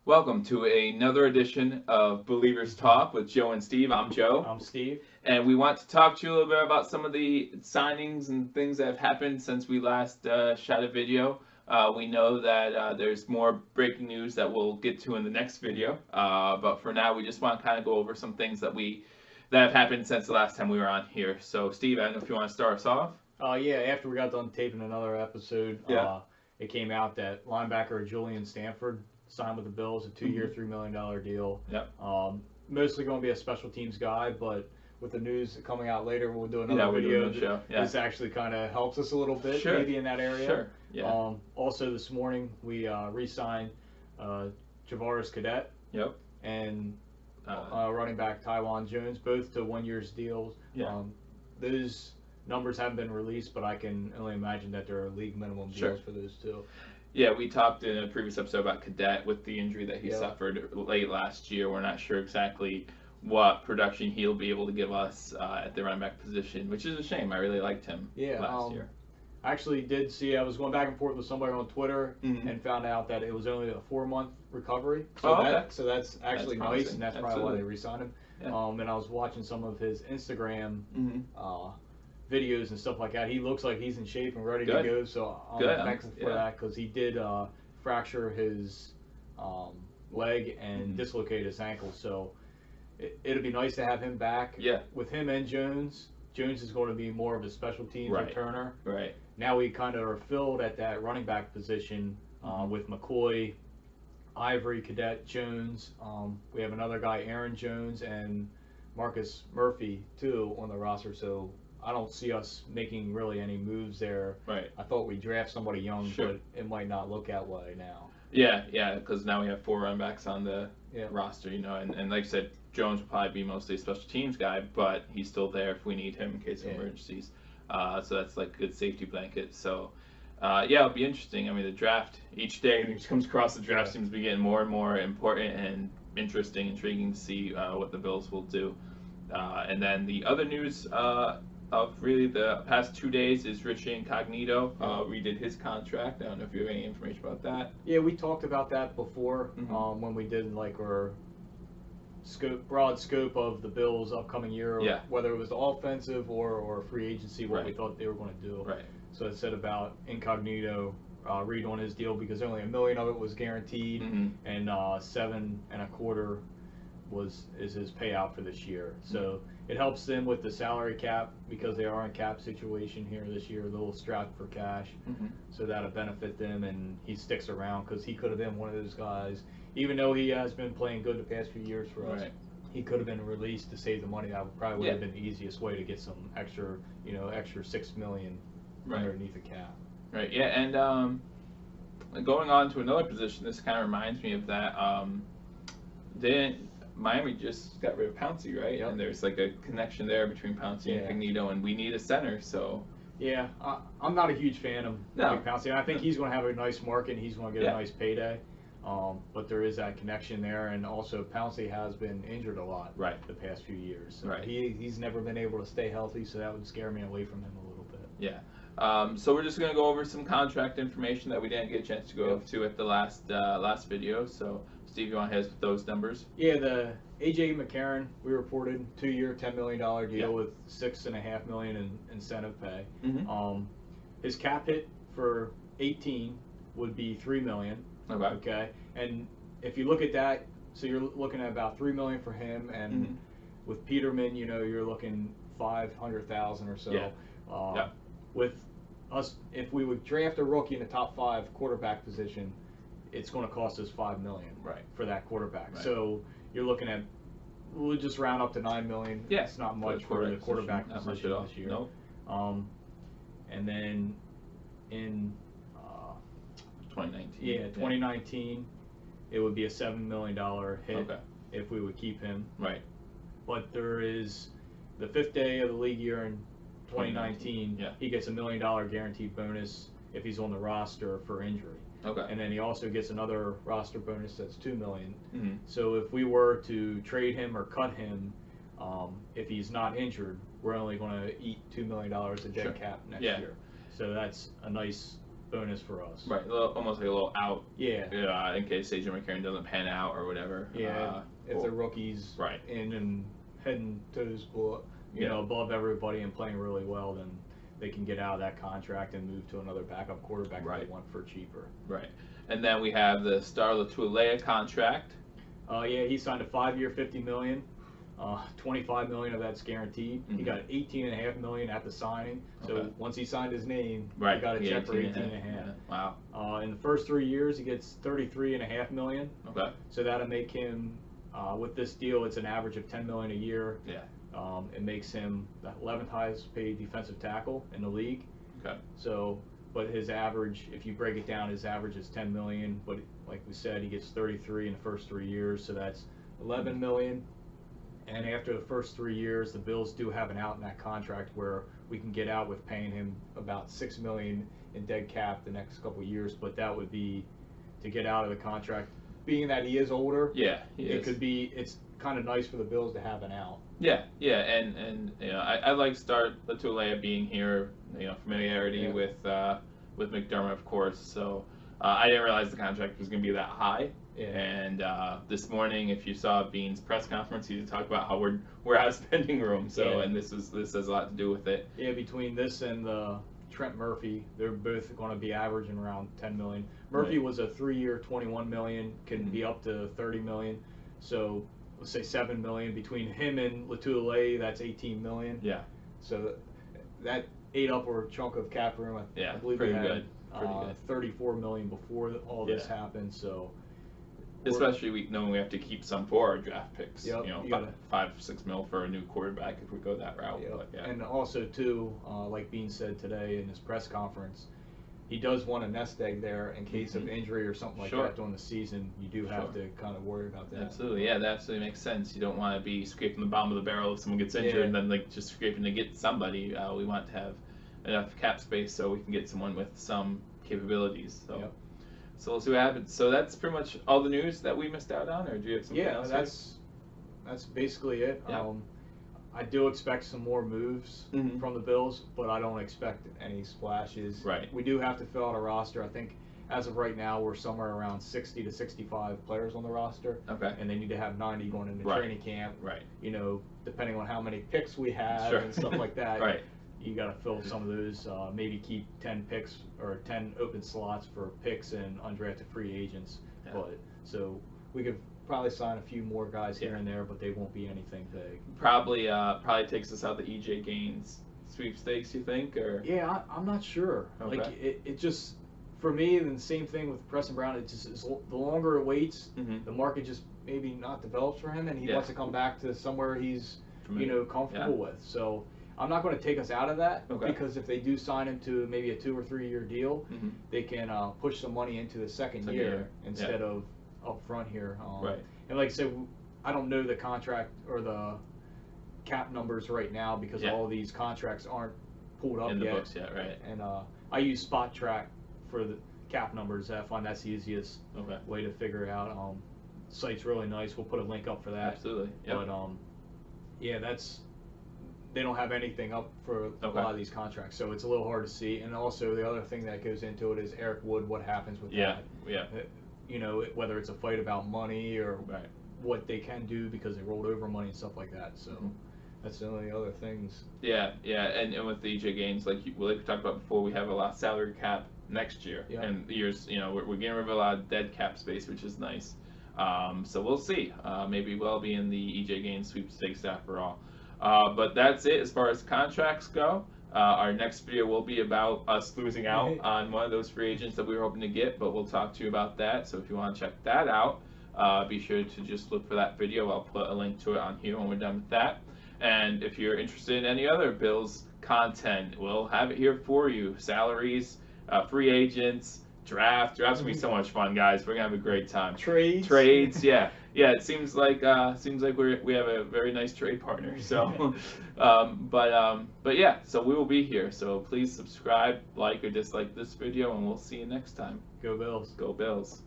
Welcome to another edition of Bill-ievers Talk with Joe and Steve. I'm Joe. I'm Steve. And we want to talk to you a little bit about some of the signings and things that have happened since we last shot a video. We know that there's more breaking news that we'll get to in the next video. But for now, we just want to kind of go over some things that have happened since the last time we were on here. So, Steve, I don't know if you want to start us off. Yeah, after we got done taping another episode, it came out that linebacker Julian Stanford signed with the Bills, a 2-year, $3 million deal. Yep. Mostly going to be a special teams guy, but with the news coming out later, we'll do another video. Show. Yeah. This actually kind of helps us a little bit, maybe in that area. Sure. Yeah. Also, this morning we re-signed Bill-ievers Cadet. Yep. And running back Taiwan Jones, both to 1 year's deals. Yeah. Those numbers haven't been released, but I can only imagine that there are league minimum deals for those two. Yeah, we talked in a previous episode about Cadet with the injury that he suffered late last year. We're not sure exactly what production he'll be able to give us at the running back position, which is a shame. I really liked him last year. I actually did see, I was going back and forth with somebody on Twitter and found out that it was only a 4-month recovery. So, so that's actually nice, and that's probably why they re-signed him. Yeah. And I was watching some of his Instagram videos and stuff like that. He looks like he's in shape and ready to go, so I'm thankful for that, because he did fracture his leg and dislocate his ankle, so it'll be nice to have him back. Yeah. With him and Jones is going to be more of a special teams returner. Right. Now we kind of are filled at that running back position with McCoy, Ivory, Cadet, Jones. We have another guy, Aaron Jones, and Marcus Murphy too on the roster, so I don't see us making really any moves there. Right. I thought we'd draft somebody young, but it might not look that way now. Yeah, because now we have 4 running backs on the roster, and like I said, Jones will probably be mostly a special teams guy, but he's still there if we need him in case of emergencies. So that's like a good safety blanket. So, it'll be interesting. I mean, the draft, each day that comes across the draft seems to be getting more and more important and interesting, intriguing to see what the Bills will do. And then the other news of really the past 2 days is Richie Incognito redid his contract. I don't know if you have any information about that. Yeah, we talked about that before when we did like our broad scope of the Bills' upcoming year, whether it was the offensive or free agency, what we thought they were going to do. Right. So it said about Incognito read on his deal, because only $1 million of it was guaranteed, and 7.25 is his payout for this year. So it helps them with the salary cap, because they are in cap situation here this year, a little strapped for cash. So that'll benefit them, and he sticks around because he could have been one of those guys. Even though he has been playing good the past few years for us, he could have been released to save the money. That probably would have been the easiest way to get some extra, extra $6 million underneath the cap. Right. Yeah, and going on to another position, this kind of reminds me of that. Miami just got rid of Pouncey, right? Yep. And there's like a connection there between Pouncey and Incognito, and we need a center, so. Yeah, I'm not a huge fan of Mike Pouncey. I think he's going to have a nice market, and he's going to get a nice payday. But there is that connection there, and also Pouncey has been injured a lot the past few years. So he's never been able to stay healthy, so that would scare me away from him a little bit. Yeah. So we're just going to go over some contract information that we didn't get a chance to go to at the last video. So Steve, you want to hit us with those numbers? Yeah, the A.J. McCarron, we reported 2-year, $10 million deal with $6.5 million in incentive pay. His cap hit for 18 would be $3 million. Okay. And if you look at that, so you're looking at about $3 million for him, and with Peterman, you're looking $500,000 or so. With us, if we would draft a rookie in the top 5 quarterback position, it's going to cost us $5 million for that quarterback. So you're looking at, we'll just round up to $9 million. Yeah, it's not much for the quarterback position this year. Nope. And then in 2019. 2019, it would be a $7 million hit if we would keep him. Right. But there is the 5th day of the league year in 2019. He gets $1 million guaranteed bonus if he's on the roster for injury. And then he also gets another roster bonus that's $2 million. So if we were to trade him or cut him, if he's not injured, we're only going to eat $2 million of dead cap next year. So that's a nice bonus for us. Right, almost like a little out. Yeah. In case AJ McCarron doesn't pan out or whatever. Yeah. If the rookie's right in and heading toes, above everybody and playing really well, then they can get out of that contract and move to another backup quarterback they want for cheaper. Right. And then we have the Star Latualea contract. Yeah, he signed a 5-year, $50 million. $25 million of that's guaranteed. He got $18.5 million at the signing. So once he signed his name, he got a check for $18.5 million. Wow. In the first 3 years, he gets $33.5 million. Okay. So that'll make him, with this deal, it's an average of $10 million a year. Yeah. It makes him the 11th highest paid defensive tackle in the league. Okay. So, but his average, if you break it down, his average is $10 million. But like we said, he gets 33 in the first 3 years, so that's $11 million. And after the first 3 years, the Bills do have an out in that contract where we can get out with paying him about $6 million in dead cap the next couple of years. But that would be to get out of the contract. Being that he is older, it's kind of nice for the Bills to have an out. Yeah, and I like Star Latualea being here. Familiarity with McDermott, of course. So I didn't realize the contract was going to be that high. Yeah. And this morning, if you saw Bean's press conference, he talked about how we're out of spending room. So and this has a lot to do with it. Yeah, between this and Trent Murphy, they're both going to be averaging around $10 million. Murphy was a 3-year, $21 million, can be up to $30 million. So let's say $7 million between him and Latualea. That's $18 million. Yeah. So that ate up our chunk of cap room. I believe we had $34 million before all this happened. So. Especially knowing we have to keep some for our draft picks. Yep, $5-6 mil for a new quarterback if we go that route. Yep. But, and also too, like Bean said today in his press conference, he does want a nest egg there in case of injury or something like that during the season. You do have to kind of worry about that. Absolutely, that absolutely makes sense. You don't want to be scraping the bottom of the barrel if someone gets injured and then just scraping to get somebody. We want to have enough cap space so we can get someone with some capabilities. So. So we'll see what happens. So that's pretty much all the news that we missed out on, or do you have something else? Yeah, that's basically it. Yeah. I do expect some more moves from the Bills, but I don't expect any splashes. Right. We do have to fill out a roster. I think as of right now, we're somewhere around 60 to 65 players on the roster. Okay. And they need to have 90 going into training camp. Right. Depending on how many picks we have and stuff like that. Right. You got to fill some of those, maybe keep 10 picks or 10 open slots for picks and undrafted free agents. Yeah. But so we could probably sign a few more guys here and there, but they won't be anything big. Probably takes us out the EJ Gaines sweepstakes, you think, or? Yeah, I'm not sure. Okay. Like it just for me, and the same thing with Preston Brown. It just is, the longer it waits, the market just maybe not develops for him, and he wants to come back to somewhere he's comfortable with. So. I'm not going to take us out of that because if they do sign him to maybe a 2 or 3 year deal, they can push some money into the second year instead of up front here. Right. And like I said, I don't know the contract or the cap numbers right now because all of these contracts aren't pulled up in the yet. books yet, right? And I use Spot Track for the cap numbers. I find that's the easiest way to figure it out. Site's really nice. We'll put a link up for that. Absolutely. Yep. But that's. They don't have anything up for a lot of these contracts, so it's a little hard to see. And also, the other thing that goes into it is Eric Wood. What happens with that? Yeah. Whether it's a fight about money or what they can do because they rolled over money and stuff like that. So that's the only other things. Yeah, and with the EJ Gaines, like we talked about before, we have a lot of salary cap next year, and years. We're getting rid of a lot of dead cap space, which is nice. So we'll see. Maybe we'll be in the EJ Gaines sweepstakes after all. But that's it as far as contracts go. Our next video will be about us losing out on one of those free agents that we were hoping to get, but we'll talk to you about that. So if you want to check that out, be sure to just look for that video. I'll put a link to it on here when we're done with that. And if you're interested in any other Bills content, we'll have it here for you. Salaries, free agents, Draft's gonna be so much fun, guys. We're gonna have a great time. Trades, yeah. It seems like we have a very nice trade partner. So, but yeah. So we will be here. So please subscribe, like, or dislike this video, and we'll see you next time. Go Bills. Go Bills.